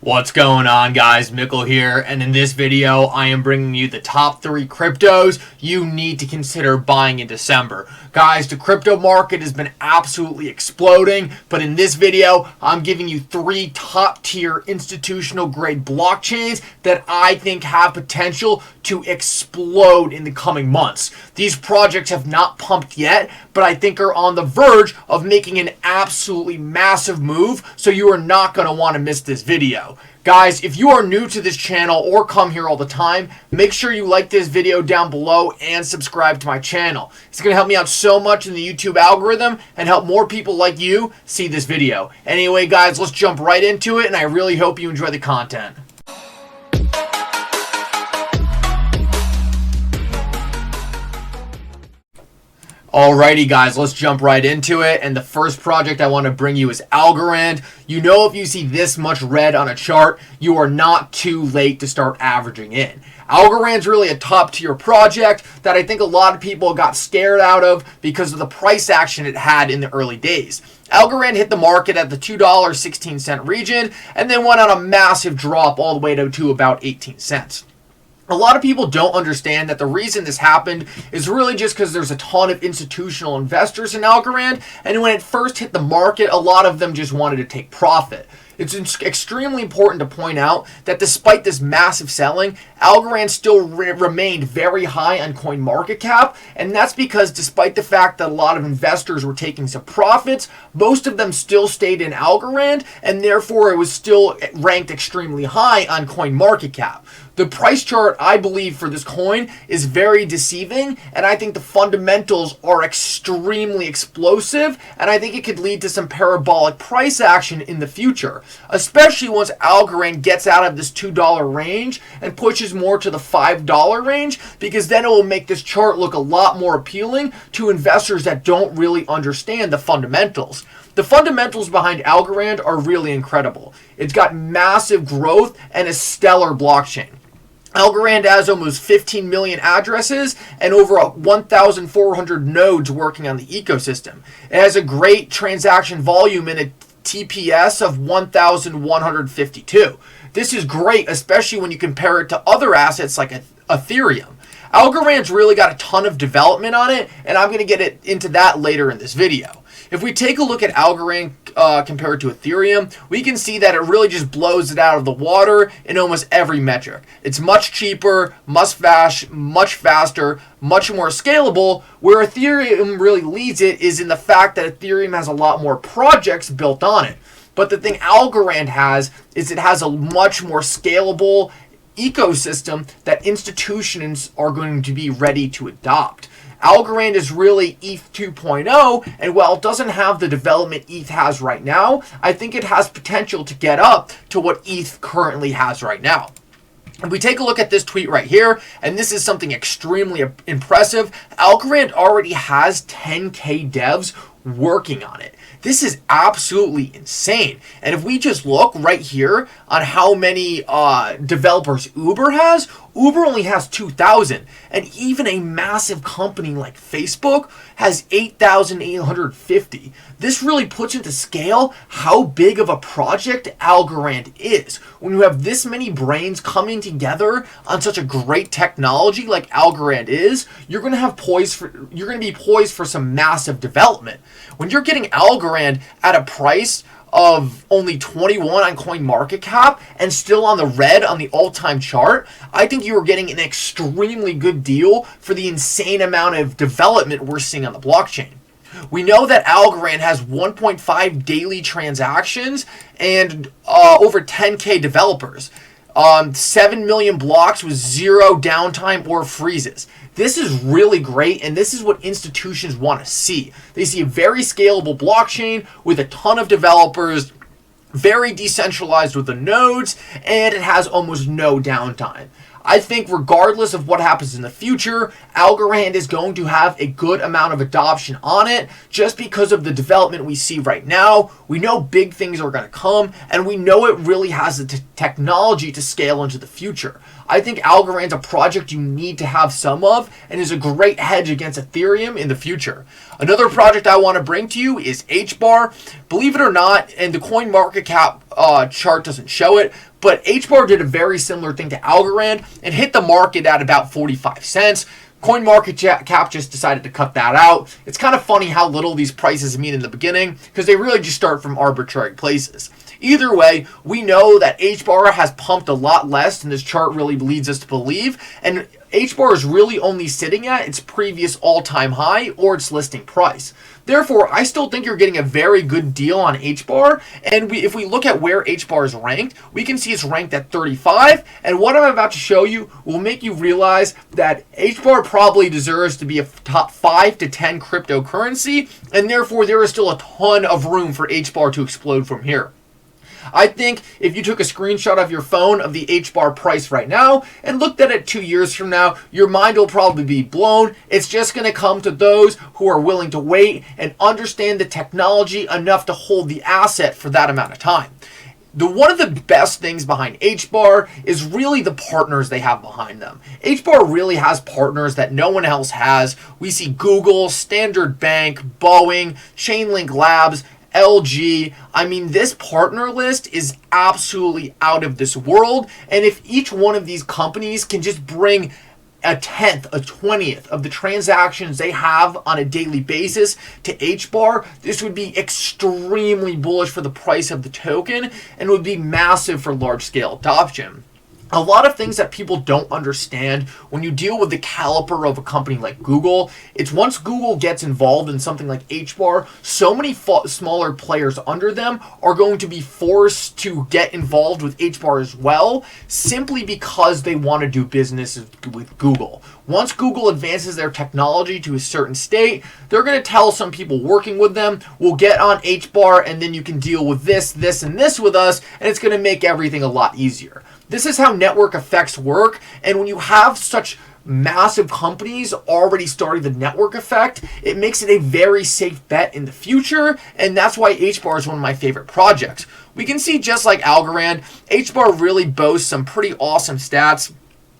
What's going on, guys? Mickle here, and in this video I am bringing you the top 3 cryptos you need to consider buying in December. Guys, the crypto market has been absolutely exploding, but in this video I'm giving you 3 top tier institutional grade blockchains that I think have potential to explode in the coming months. These projects have not pumped yet, but I think are on the verge of making an absolutely massive move, so you are not going to want to miss this video. Guys, if you are new to this channel or come here all the time, make sure you like this video down below and subscribe to my channel. It's going to help me out so much in the YouTube algorithm and help more people like you see this video. Anyway, guys, let's jump right into it, and I really hope you enjoy the content. Alrighty, guys, let's jump right into it. And the first project I want to bring you is Algorand. You know, if you see this much red on a chart, you are not too late to start averaging in. Algorand's really a top tier project that I think a lot of people got scared out of because of the price action it had in the early days. Algorand hit the market at the $2.16 region and then went on a massive drop all the way to about 18 cents. A lot of people don't understand that the reason this happened is really just because there's a ton of institutional investors in Algorand, and when it first hit the market, a lot of them just wanted to take profit. It's extremely important to point out that despite this massive selling, Algorand still remained very high on CoinMarketCap, and that's because despite the fact that a lot of investors were taking some profits, most of them still stayed in Algorand, and therefore it was still ranked extremely high on CoinMarketCap. The price chart, I believe, for this coin is very deceiving, and I think the fundamentals are extremely explosive, and I think it could lead to some parabolic price action in the future, especially once Algorand gets out of this $2 range and pushes more to the $5 range, because then it will make this chart look a lot more appealing to investors that don't really understand the fundamentals. The fundamentals behind Algorand are really incredible. It's got massive growth and a stellar blockchain. Algorand has almost 15 million addresses and over 1,400 nodes working on the ecosystem. It has a great transaction volume and a TPS of 1,152. This is great, especially when you compare it to other assets like Ethereum. Algorand's really got a ton of development on it, and I'm going to get into that later in this video. If we take a look at Algorand compared to Ethereum, we can see that it really just blows it out of the water in almost every metric. It's much cheaper, much faster, much more scalable. Where Ethereum really leads it is in the fact that Ethereum has a lot more projects built on it. But the thing Algorand has is it has a much more scalable ecosystem that institutions are going to be ready to adopt. Algorand is really ETH 2.0, and while it doesn't have the development ETH has right now, I think it has potential to get up to what ETH currently has right now. If we take a look at this tweet right here, and this is something extremely impressive, Algorand already has 10K devs working on it. This is absolutely insane. And if we just look right here on how many developers Uber has, Uber only has 2,000. And even a massive company like Facebook has 8,850. This really puts into scale how big of a project Algorand is. When you have this many brains coming together on such a great technology like Algorand is, you're going to be poised for some massive development. When you're getting Algorand at a price of only 21 on CoinMarketCap and still on the red on the all-time chart, I think you are getting an extremely good deal for the insane amount of development we're seeing on the blockchain. We know that Algorand has 1.5 daily transactions and over 10K developers. 7 million blocks with 0 downtime or freezes. This is really great, and this is what institutions want to see. They see a very scalable blockchain with a ton of developers, very decentralized with the nodes, and it has almost no downtime. I think regardless of what happens in the future, Algorand is going to have a good amount of adoption on it just because of the development we see right now. We know big things are going to come, and we know it really has the technology to scale into the future. I think Algorand's a project you need to have some of and is a great hedge against Ethereum in the future. Another project I want to bring to you is HBAR. Believe it or not, in the CoinMarketCap chart doesn't show it, but HBAR did a very similar thing to Algorand and hit the market at about 45 cents. CoinMarketCap just decided to cut that out. It's kind of funny how little these prices mean in the beginning because they really just start from arbitrary places. Either way, we know that HBAR has pumped a lot less than this chart really leads us to believe, and HBAR is really only sitting at its previous all-time high or its listing price. Therefore, I still think you're getting a very good deal on HBAR, and if we look at where HBAR is ranked, we can see it's ranked at 35, and what I'm about to show you will make you realize that HBAR probably deserves to be a top 5 to 10 cryptocurrency, and therefore there is still a ton of room for HBAR to explode from here. I think if you took a screenshot of your phone of the HBAR price right now and looked at it 2 years from now, your mind will probably be blown. It's just going to come to those who are willing to wait and understand the technology enough to hold the asset for that amount of time. One of the best things behind HBAR is really the partners they have behind them. HBAR really has partners that no one else has. We see Google, Standard Bank, Boeing, Chainlink Labs, LG. I mean, this partner list is absolutely out of this world. And if each one of these companies can just bring a 10th, a 20th of the transactions they have on a daily basis to HBAR, this would be extremely bullish for the price of the token and would be massive for large-scale adoption. A lot of things that people don't understand when you deal with the caliber of a company like Google, it's once Google gets involved in something like HBAR, so many smaller players under them are going to be forced to get involved with HBAR as well, simply because they want to do business with Google. Once Google advances their technology to a certain state, they're going to tell some people working with them, we'll get on HBAR and then you can deal with this, this, and this with us, and it's going to make everything a lot easier. This is how network effects work, and when you have such massive companies already starting the network effect, it makes it a very safe bet in the future, and that's why HBAR is one of my favorite projects. We can see, just like Algorand, HBAR really boasts some pretty awesome stats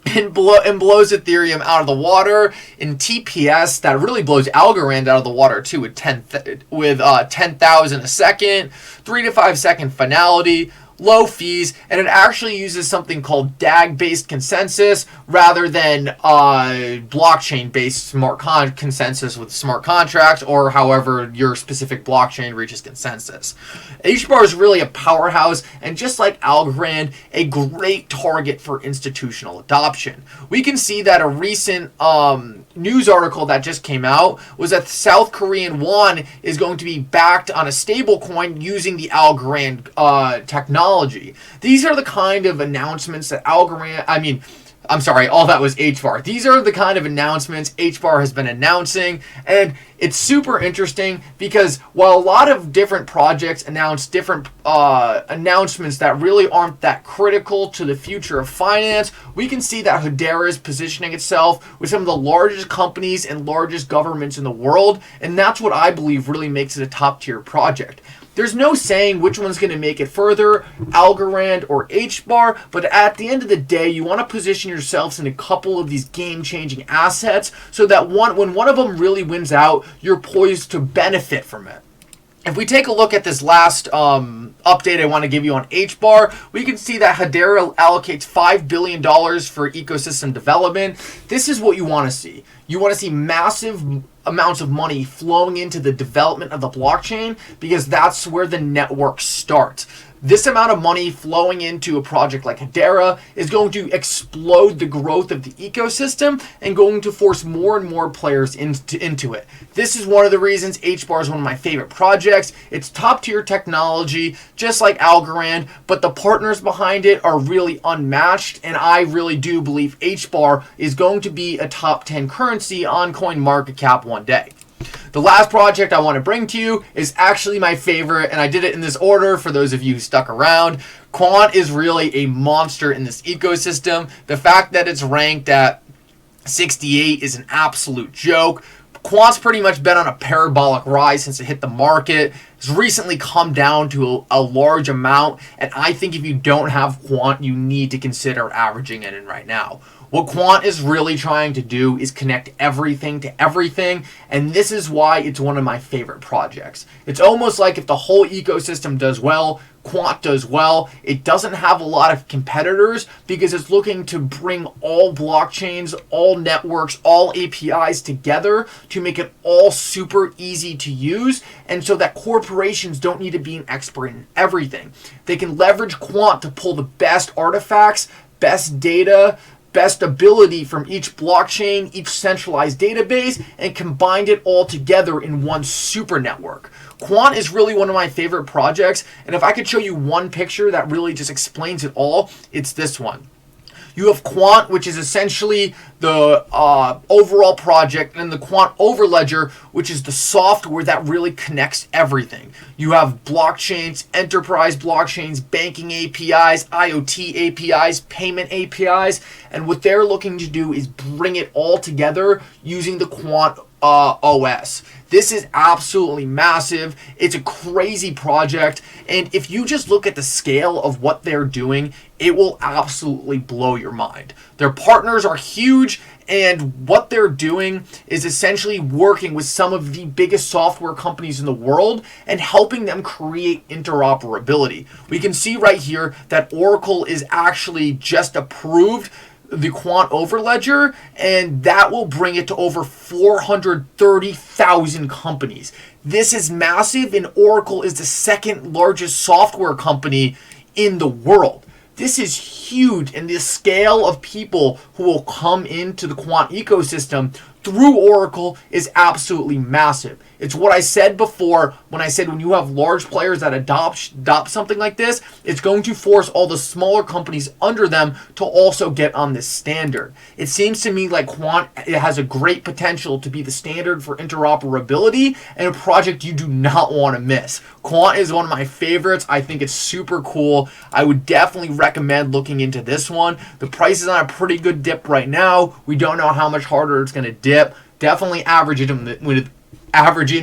and blows Ethereum out of the water in TPS. That really blows Algorand out of the water too, with 10,000 a second, 3 to 5 second finality, low fees, and it actually uses something called DAG-based consensus rather than blockchain-based smart consensus with smart contracts, or however your specific blockchain reaches consensus. HBAR is really a powerhouse, and just like Algorand, a great target for institutional adoption. We can see that a recent news article that just came out was that the South Korean won is going to be backed on a stable coin using the Algorand technology. These are the kind of announcements that all that was HBAR. These are the kind of announcements HBAR has been announcing, and it's super interesting because while a lot of different projects announce different announcements that really aren't that critical to the future of finance, we can see that Hedera is positioning itself with some of the largest companies and largest governments in the world, and that's what I believe really makes it a top-tier project. There's no saying which one's going to make it further, Algorand or HBAR, but at the end of the day, you want to position yourselves in a couple of these game-changing assets so that when one of them really wins out, you're poised to benefit from it. If we take a look at this last update I want to give you on HBAR, we can see that Hedera allocates $5 billion for ecosystem development. This is what you want to see. You want to see massive amounts of money flowing into the development of the blockchain because that's where the network starts. This amount of money flowing into a project like Hedera is going to explode the growth of the ecosystem and going to force more and more players into it. This is one of the reasons HBAR is one of my favorite projects. It's top tier technology, just like Algorand, but the partners behind it are really unmatched, and I really do believe HBAR is going to be a top 10 currency on CoinMarketCap one day. The last project I want to bring to you is actually my favorite, and I did it in this order for those of you who stuck around. Quant is really a monster in this ecosystem. The fact that it's ranked at 68 is an absolute joke. Quant's pretty much been on a parabolic rise since it hit the market. It's recently come down to a large amount, and I think if you don't have Quant, you need to consider averaging it in right now. What Quant is really trying to do is connect everything to everything, and this is why it's one of my favorite projects. It's almost like if the whole ecosystem does well, Quant does well. It doesn't have a lot of competitors because it's looking to bring all blockchains, all networks, all APIs together to make it all super easy to use, and so that corporations don't need to be an expert in everything. They can leverage Quant to pull the best artifacts, best data, best ability from each blockchain, each centralized database, and combined it all together in one super network. Quant is really one of my favorite projects, and if I could show you one picture that really just explains it all, it's this one. You have Quant, which is essentially the overall project, and the Quant Overledger, which is the software that really connects everything. You have blockchains, enterprise blockchains, banking APIs, IoT APIs, payment APIs, and what they're looking to do is bring it all together using the Quant OS. This is absolutely massive. It's a crazy project, and if you just look at the scale of what they're doing, it will absolutely blow your mind. Their partners are huge, and what they're doing is essentially working with some of the biggest software companies in the world and helping them create interoperability. We can see right here that Oracle is actually just approved the Quant Overledger, and that will bring it to over 430,000 companies. This is massive, and Oracle is the second largest software company in the world. This is huge, and the scale of people who will come into the Quant ecosystem through Oracle is absolutely massive. It's what I said before when I said when you have large players that adopt something like this, it's going to force all the smaller companies under them to also get on this standard. It seems to me like Quant has a great potential to be the standard for interoperability and a project you do not want to miss. Quant is one of my favorites. I think it's super cool. I would definitely recommend looking into this one. The price is on a pretty good dip right now. We don't know how much harder it's going to dip. Definitely average in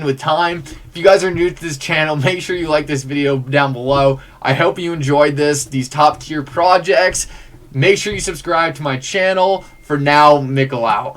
with time. If you guys are new to this channel, make sure you like this video down below. I hope you enjoyed these top tier projects. Make sure you subscribe to my channel. For now, Mickle out.